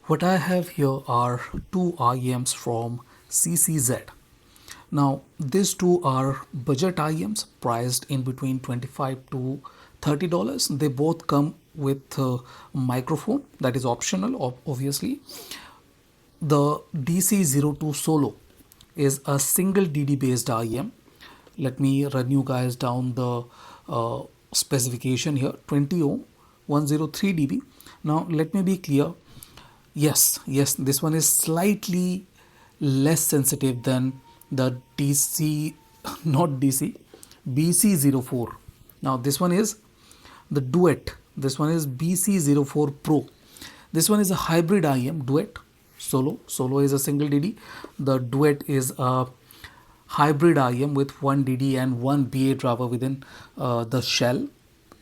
What I have here are two IEMs from CCZ. Now, these two are budget IEMs priced in between 25 to $30. They both come with a microphone that is optional, obviously. The DC02 Solo is a single DD based IEM. Let me run you guys down the specification here. 20 ohm, 103 dB. Now let me be clear. Yes, this one is slightly less sensitive than the DC, not DC, BC04. Now this one is the Duet. This one is BC04 Pro. This one is a hybrid IM Duet Solo. Solo is a single DD. The Duet is a hybrid IM with one DD and one BA driver within the shell.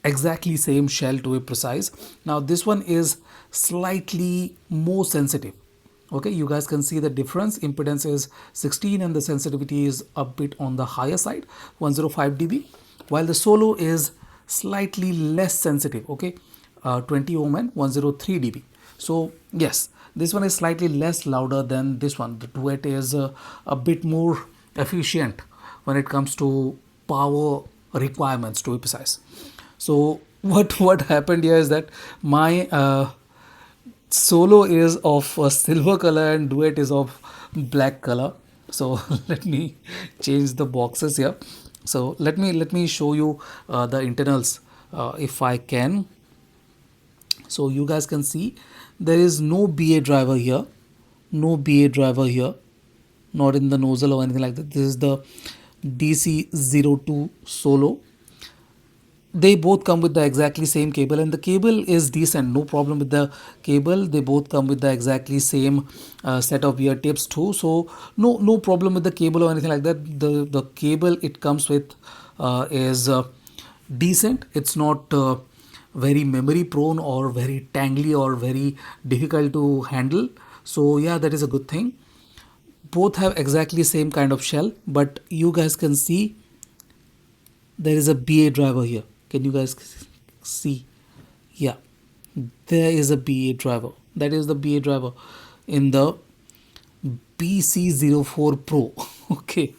Exactly same shell to be precise. Now this one is slightly more sensitive. Okay, you guys can see the difference. Impedance is 16 and the sensitivity is a bit on the higher side, 105 dB, while the Solo is slightly less sensitive. Okay, 20 ohm and 103 dB. So yes, this one is slightly less louder than this one. The Duet is a bit more efficient when it comes to power requirements, to be precise. So what happened here is that my Solo is of a silver color and Duet is of black color. So let me change the boxes here. So let me show you the internals if I can. So you guys can see there is no BA driver here, no BA driver here, not in the nozzle or anything like that. This is the DC02 Solo. They both come with the exactly same cable and the cable is decent, no problem with the cable. They both come with the exactly same set of ear tips too, so no problem with the cable or anything like that. The cable it comes with is decent. It's not very memory prone or very tangly or very difficult to handle, so yeah, that is a good thing. Both have exactly same kind of shell, but you guys can see there is a BA driver here. Can you guys see? Yeah, there is a BA driver. That is the BA driver in the BC04 Pro. Okay,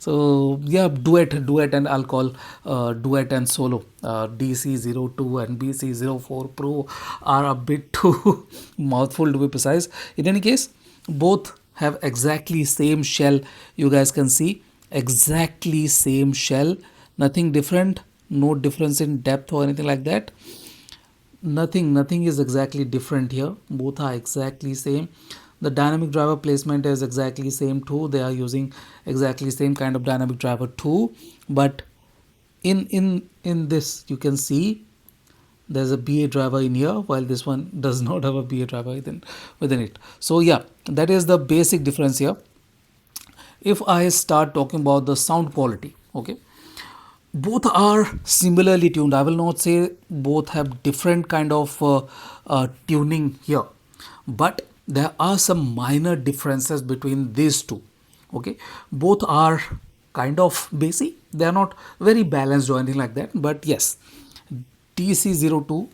so yeah, duet, and I'll call Duet and Solo. DC02 and BC04 Pro are a bit too mouthful to be precise. In any case, both have exactly same shell. You guys can see exactly same shell. Nothing different. No difference in depth or anything like that. Nothing is exactly different here. Both are exactly same. The dynamic driver placement is exactly same too. They are using exactly same kind of dynamic driver too, but in this you can see there's a BA driver in here, while this one does not have a BA driver within it. So yeah, that is the basic difference here. If I start talking about the sound quality, okay, both are similarly tuned. I will not say both have different kind of tuning here, but there are some minor differences between these two. Okay, both are kind of basic. They are not very balanced or anything like that, but yes, DC02,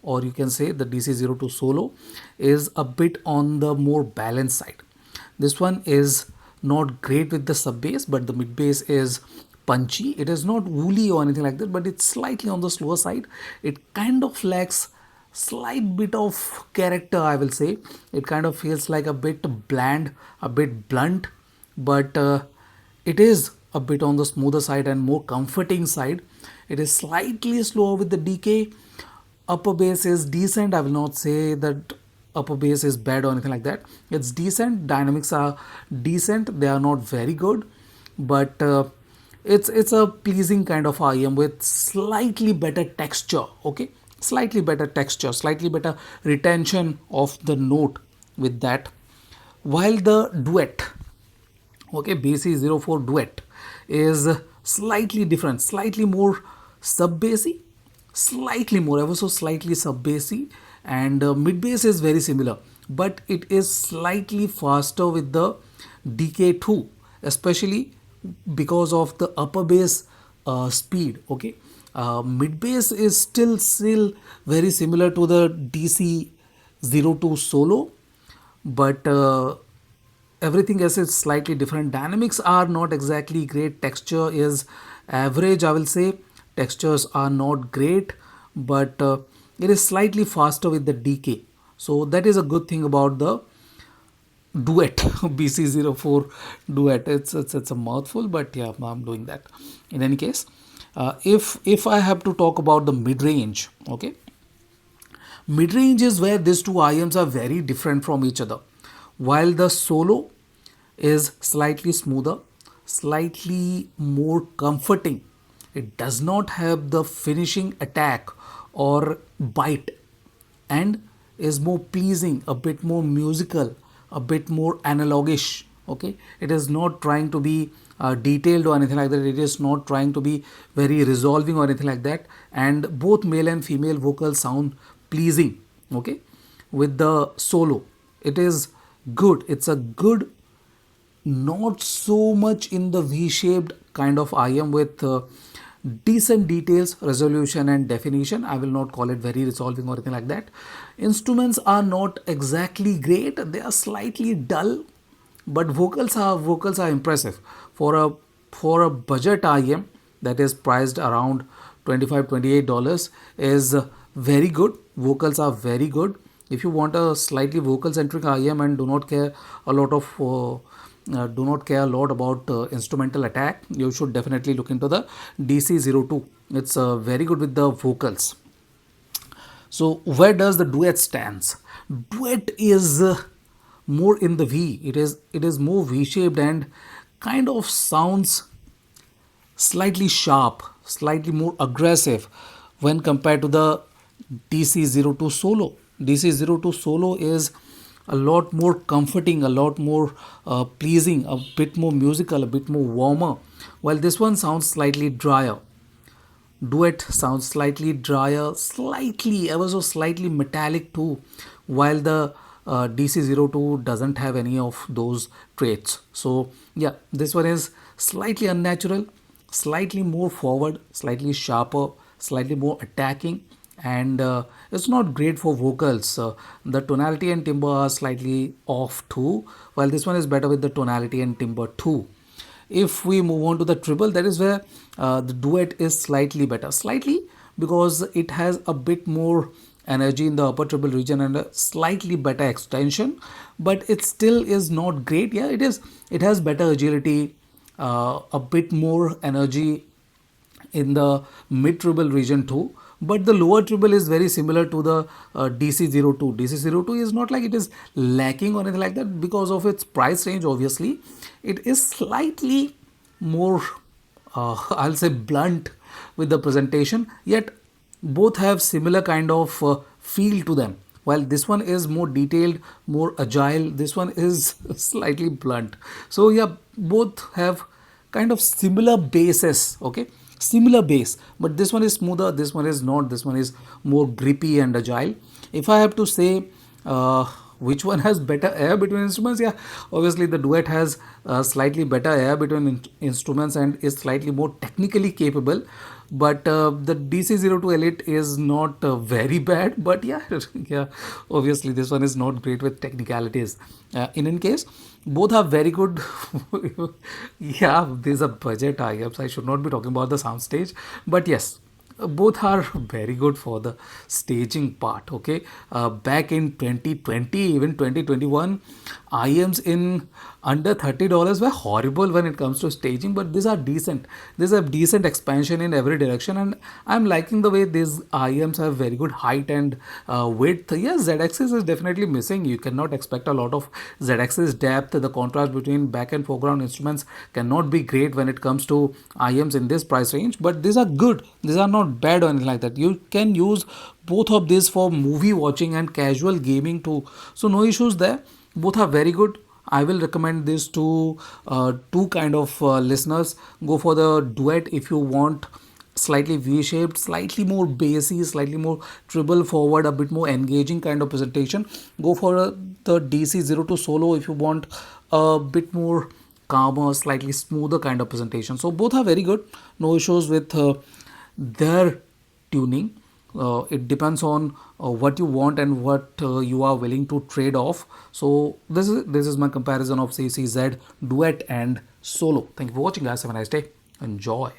or you can say the DC02 Solo, is a bit on the more balanced side. This one is not great with the sub bass, but the mid bass is punchy. It is not woolly or anything like that, but it's slightly on the slower side. It kind of lacks slight bit of character, I will say. It kind of feels like a bit bland, a bit blunt, but it is a bit on the smoother side and more comforting side. It is slightly slower with the decay. Upper bass is decent. I will not say that upper bass is bad or anything like that. It's decent. Dynamics are decent. They are not very good, but it's a pleasing kind of IM with slightly better texture. Okay, slightly better texture, slightly better retention of the note with that. While the Duet, okay, BC04 Duet is slightly different, slightly more sub bassy, slightly more, ever so slightly sub bassy, and mid bass is very similar, but it is slightly faster with the DK2, especially because of the upper bass speed. Okay, mid bass is still very similar to the DC02 Solo, but everything else is slightly different. Dynamics are not exactly great. Texture is average, I will say. Textures are not great, but it is slightly faster with the decay. So that is a good thing about the Duet BC04 Duet. It's a mouthful, but yeah, I'm doing that. In any case, if I have to talk about the mid range, okay, mid range is where these two IMs are very different from each other. While the Solo is slightly smoother, slightly more comforting. It does not have the finishing attack or bite, and is more pleasing, a bit more musical, a bit more analogish. Okay, it is not trying to be detailed or anything like that. It is not trying to be very resolving or anything like that. And both male and female vocals sound pleasing. Okay, with the Solo, it is good. It's a good, not so much in the V-shaped kind of IM with decent details, resolution and definition. I will not call it very resolving or anything like that. Instruments are not exactly great. They are slightly dull, but vocals are impressive for a budget IM that is priced around 25 $28 is very good. Vocals are very good. If you want a slightly vocal centric IM and do not care a lot about instrumental attack, you should definitely look into the DC02. It's very good with the vocals. So where does the Duet stands? Duet is more in the V. It is more V-shaped and kind of sounds slightly sharp, slightly more aggressive when compared to the DC02 Solo. DC02 Solo is a lot more comforting, a lot more pleasing, a bit more musical, a bit more warmer, while this one sounds slightly drier. Duet sounds slightly drier, slightly, ever so slightly metallic too, while the DC02 doesn't have any of those traits. So, yeah, this one is slightly unnatural, slightly more forward, slightly sharper, slightly more attacking, and it's not great for vocals. The tonality and timbre are slightly off too, while this one is better with the tonality and timbre too. If we move on to the triple, that is where the Duet is slightly better, slightly, because it has a bit more energy in the upper treble region and a slightly better extension, but it still is not great. Yeah, it has better agility, a bit more energy in the mid treble region too, but the lower treble is very similar to the DC02. DC02 is not like it is lacking or anything like that because of its price range. Obviously, it is slightly more I'll say blunt with the presentation, yet both have similar kind of feel to them. While this one is more detailed, more agile, this one is slightly blunt. So yeah, both have kind of similar bases. Okay, similar base, but this one is smoother, this one is not. This one is more grippy and agile. If I have to say which one has better air between instruments, yeah, obviously the Duet has slightly better air between instruments and is slightly more technically capable, but the DC02 Elite is not very bad, but yeah, yeah, obviously this one is not great with technicalities. In any case, both are very good. Yeah, these are budget IFs. I should not be talking about the soundstage, but yes, both are very good for the staging part. Okay, back in 2020, even 2021, IMs in under $30 were horrible when it comes to staging, but these are decent. There's a decent expansion in every direction, and I'm liking the way these IMs have very good height and width. Yes, Z-axis is definitely missing. You cannot expect a lot of Z-axis depth. The contrast between back and foreground instruments cannot be great when it comes to IMs in this price range, but these are good. These are not bad or anything like that. You can use both of these for movie watching and casual gaming too. So no issues there. Both are very good. I will recommend this to two kind of listeners. Go for the Duet if you want slightly V-shaped, slightly more bassy, slightly more treble forward, a bit more engaging kind of presentation. Go for the DC02 Solo if you want a bit more calmer, slightly smoother kind of presentation. So both are very good. No issues with their tuning. It depends on what you want and what you are willing to trade off. So this is my comparison of CCZ Duet and Solo. Thank you for watching, guys. Have a nice day. Enjoy.